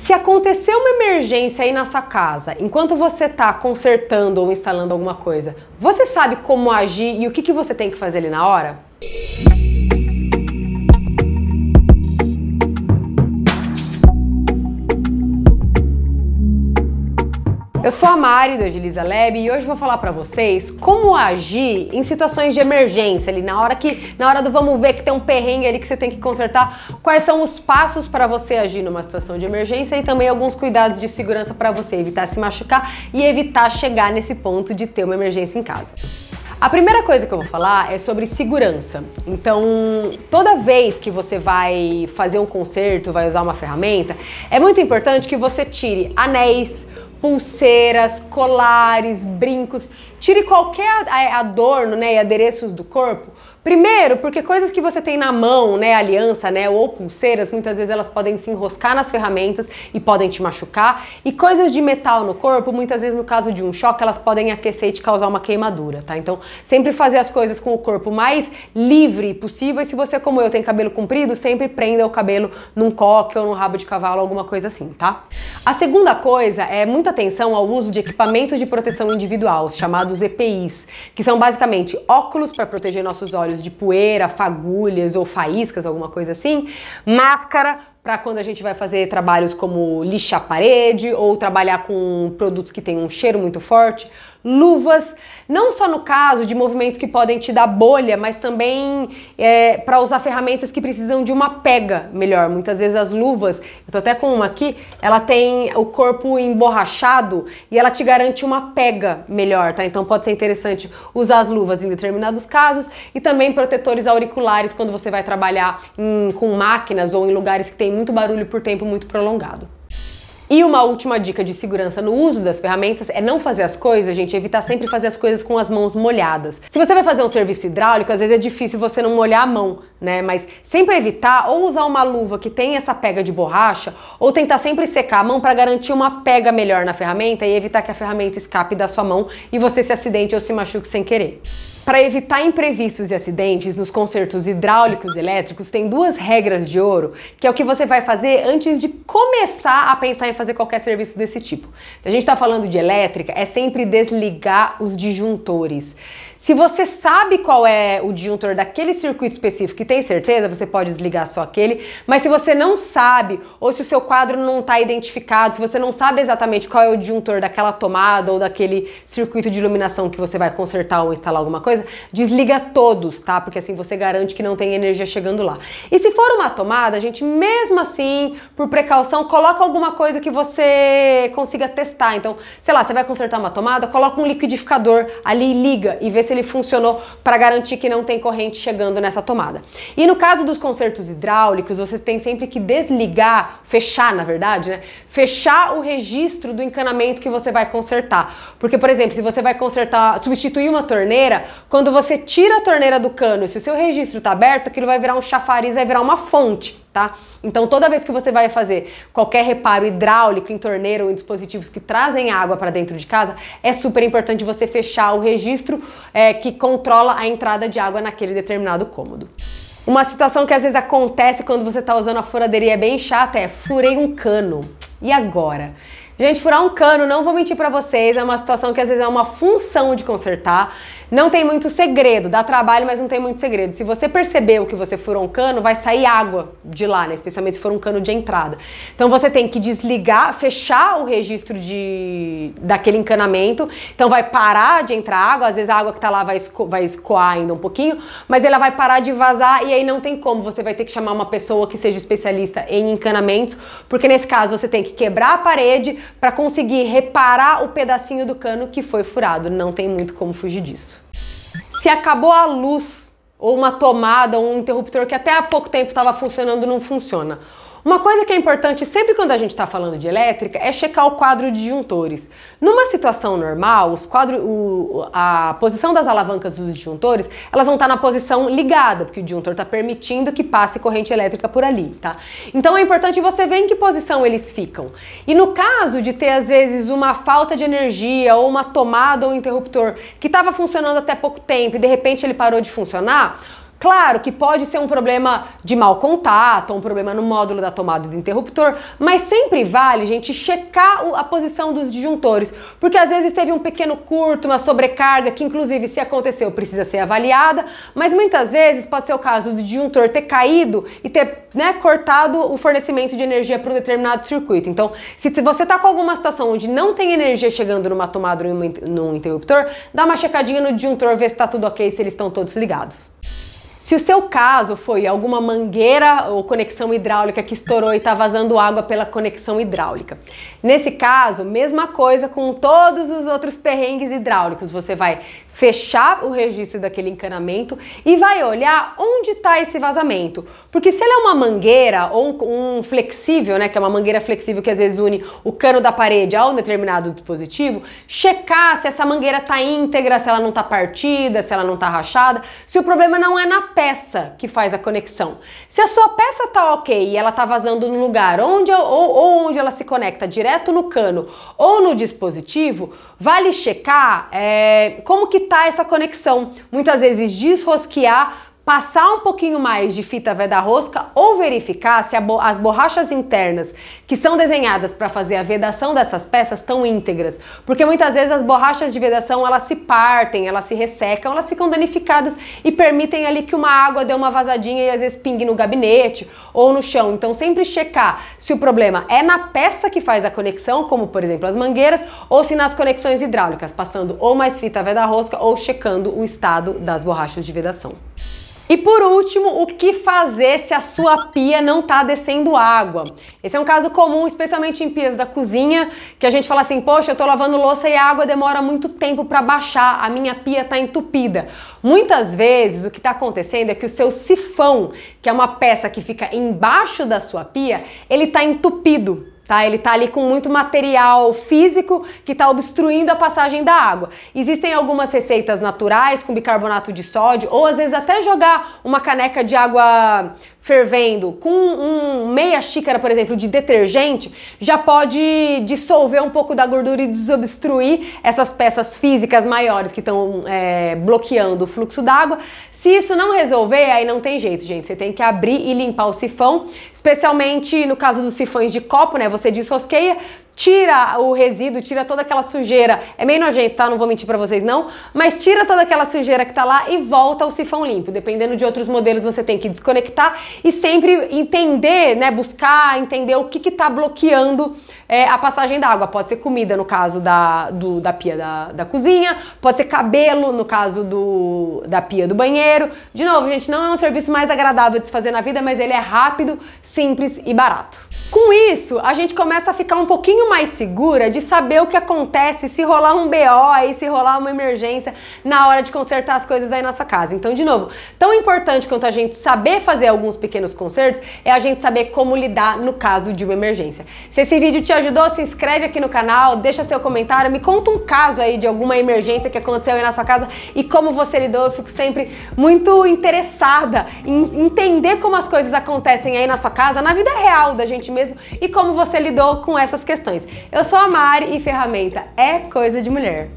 Se acontecer uma emergência aí na sua casa, enquanto você está consertando ou instalando alguma coisa, você sabe como agir e o que você tem que fazer ali na hora? Eu sou a Mari do Agiliza Lab e hoje vou falar pra vocês como agir em situações de emergência ali, na hora do vamos ver que tem um perrengue ali que você tem que consertar, quais são os passos para você agir numa situação de emergência e também alguns cuidados de segurança para você evitar se machucar e evitar chegar nesse ponto de ter uma emergência em casa. A primeira coisa que eu vou falar é sobre segurança. Então, toda vez que você vai fazer um conserto, vai usar uma ferramenta, é muito importante que você tire anéis, pulseiras, colares, brincos, tire qualquer adorno, né, e adereços do corpo. Primeiro, porque coisas que você tem na mão, né, aliança, né, ou pulseiras, muitas vezes elas podem se enroscar nas ferramentas e podem te machucar. E coisas de metal no corpo, muitas vezes no caso de um choque, elas podem aquecer e te causar uma queimadura, tá? Então, sempre fazer as coisas com o corpo mais livre possível. E se você, como eu, tem cabelo comprido, sempre prenda o cabelo num coque ou num rabo de cavalo, alguma coisa assim, tá? A segunda coisa é muita atenção ao uso de equipamentos de proteção individual, chamados EPIs, que são basicamente óculos para proteger nossos olhos de poeira, fagulhas ou faíscas, alguma coisa assim, máscara para quando a gente vai fazer trabalhos como lixar a parede ou trabalhar com produtos que têm um cheiro muito forte, luvas, não só no caso de movimentos que podem te dar bolha, mas também para usar ferramentas que precisam de uma pega melhor. Muitas vezes as luvas, eu tô até com uma aqui, ela tem o corpo emborrachado e ela te garante uma pega melhor, tá? Então pode ser interessante usar as luvas em determinados casos e também protetores auriculares quando você vai trabalhar com máquinas ou em lugares que tem muito barulho por tempo muito prolongado. E uma última dica de segurança no uso das ferramentas é não fazer as coisas, gente, evitar sempre fazer as coisas com as mãos molhadas. Se você vai fazer um serviço hidráulico, às vezes é difícil você não molhar a mão, né? Mas sempre evitar ou usar uma luva que tem essa pega de borracha ou tentar sempre secar a mão para garantir uma pega melhor na ferramenta e evitar que a ferramenta escape da sua mão e você se acidente ou se machuque sem querer. Para evitar imprevistos e acidentes nos consertos hidráulicos e elétricos, tem duas regras de ouro, que é o que você vai fazer antes de começar a pensar em fazer qualquer serviço desse tipo. Se a gente está falando de elétrica, é sempre desligar os disjuntores. Se você sabe qual é o disjuntor daquele circuito específico e tem certeza, você pode desligar só aquele, mas se você não sabe, ou se o seu quadro não está identificado, se você não sabe exatamente qual é o disjuntor daquela tomada ou daquele circuito de iluminação que você vai consertar ou instalar alguma coisa, desliga todos, tá? Porque assim você garante que não tem energia chegando lá. E se for uma tomada, a gente mesmo assim, por precaução, coloca alguma coisa que você consiga testar. Então, sei lá, você vai consertar uma tomada, coloca um liquidificador ali e liga e vê se ele funcionou para garantir que não tem corrente chegando nessa tomada. E no caso dos consertos hidráulicos, você tem sempre que desligar, fechar na verdade, né? Fechar o registro do encanamento que você vai consertar. Porque, por exemplo, se você vai consertar, substituir uma torneira, quando você tira a torneira do cano, se o seu registro está aberto, aquilo vai virar um chafariz, vai virar uma fonte, tá? Então toda vez que você vai fazer qualquer reparo hidráulico em torneira ou em dispositivos que trazem água para dentro de casa, é super importante você fechar o registro que controla a entrada de água naquele determinado cômodo. Uma situação que às vezes acontece quando você está usando a furadeira e é bem chata é: furei um cano. E agora? Gente, furar um cano, não vou mentir pra vocês, é uma situação que às vezes é uma função de consertar, não tem muito segredo, dá trabalho, mas não tem muito segredo. Se você percebeu que você furou um cano, vai sair água de lá, né? Especialmente se for um cano de entrada. Então você tem que desligar, fechar o registro daquele encanamento, então vai parar de entrar água, às vezes a água que tá lá vai escoar ainda um pouquinho, mas ela vai parar de vazar e aí não tem como, você vai ter que chamar uma pessoa que seja especialista em encanamentos, porque nesse caso você tem que quebrar a parede para conseguir reparar o pedacinho do cano que foi furado. Não tem muito como fugir disso. Se acabou a luz, ou uma tomada, ou um interruptor que até há pouco tempo estava funcionando, não funciona. Uma coisa que é importante sempre quando a gente está falando de elétrica é checar o quadro de disjuntores. Numa situação normal, a posição das alavancas dos disjuntores, elas vão estar na posição ligada, porque o disjuntor está permitindo que passe corrente elétrica por ali, tá? Então é importante você ver em que posição eles ficam. E no caso de ter às vezes uma falta de energia ou uma tomada ou interruptor que estava funcionando até pouco tempo e de repente ele parou de funcionar, Claro que pode ser um problema de mau contato, um problema no módulo da tomada do interruptor, mas sempre vale, gente, checar a posição dos disjuntores, porque às vezes teve um pequeno curto, uma sobrecarga, que inclusive se aconteceu precisa ser avaliada, mas muitas vezes pode ser o caso do disjuntor ter caído e ter, né, cortado o fornecimento de energia para um determinado circuito. Então, se você está com alguma situação onde não tem energia chegando numa tomada ou num interruptor, dá uma checadinha no disjuntor, ver se está tudo ok, se eles estão todos ligados. Se o seu caso foi alguma mangueira ou conexão hidráulica que estourou e está vazando água pela conexão hidráulica, nesse caso, mesma coisa com todos os outros perrengues hidráulicos. Você vai fechar o registro daquele encanamento e vai olhar onde está esse vazamento. Porque se ele é uma mangueira ou um flexível, né, que é uma mangueira flexível que às vezes une o cano da parede a um determinado dispositivo, checar se essa mangueira está íntegra, se ela não está partida, se ela não está rachada, se o problema não é na peça que faz a conexão. Se a sua peça tá ok e ela tá vazando no lugar onde, ou onde ela se conecta direto no cano ou no dispositivo, vale checar como que tá essa conexão. Muitas vezes desrosquear, passar um pouquinho mais de fita veda-rosca ou verificar se as borrachas internas que são desenhadas para fazer a vedação dessas peças estão íntegras, porque muitas vezes as borrachas de vedação elas se partem, elas se ressecam, elas ficam danificadas e permitem ali que uma água dê uma vazadinha e às vezes pingue no gabinete ou no chão. Então sempre checar se o problema é na peça que faz a conexão, como por exemplo as mangueiras, ou se nas conexões hidráulicas, passando ou mais fita veda-rosca ou checando o estado das borrachas de vedação. E por último, o que fazer se a sua pia não tá descendo água? Esse é um caso comum, especialmente em pias da cozinha, que a gente fala assim, poxa, eu tô lavando louça e a água demora muito tempo para baixar, a minha pia tá entupida. Muitas vezes o que tá acontecendo é que o seu sifão, que é uma peça que fica embaixo da sua pia, ele tá entupido. Tá? Ele tá ali com muito material físico que tá obstruindo a passagem da água. Existem algumas receitas naturais com bicarbonato de sódio, ou às vezes até jogar uma caneca de água fervendo com meia xícara, por exemplo, de detergente, já pode dissolver um pouco da gordura e desobstruir essas peças físicas maiores que estão bloqueando o fluxo d'água. Se isso não resolver, aí não tem jeito, gente. Você tem que abrir e limpar o sifão, especialmente no caso dos sifões de copo, né? Você desrosqueia, tira o resíduo, tira toda aquela sujeira. É meio nojento, tá? Não vou mentir pra vocês não, mas tira toda aquela sujeira que tá lá e volta ao sifão limpo. Dependendo de outros modelos, você tem que desconectar e sempre entender, né? Buscar entender o que tá bloqueando a passagem da água. Pode ser comida, no caso da pia da cozinha, pode ser cabelo, no caso da pia do banheiro. De novo, gente, não é um serviço mais agradável de se fazer na vida, mas ele é rápido, simples e barato. Com isso, a gente começa a ficar um pouquinho mais segura de saber o que acontece se rolar um BO aí, se rolar uma emergência na hora de consertar as coisas aí na sua casa. Então, de novo, tão importante quanto a gente saber fazer alguns pequenos consertos é a gente saber como lidar no caso de uma emergência. Se esse vídeo te ajudou, se inscreve aqui no canal, deixa seu comentário, me conta um caso aí de alguma emergência que aconteceu aí na sua casa e como você lidou. Eu fico sempre muito interessada em entender como as coisas acontecem aí na sua casa, na vida real da gente mesmo, e como você lidou com essas questões. Eu sou a Mari e ferramenta é coisa de mulher.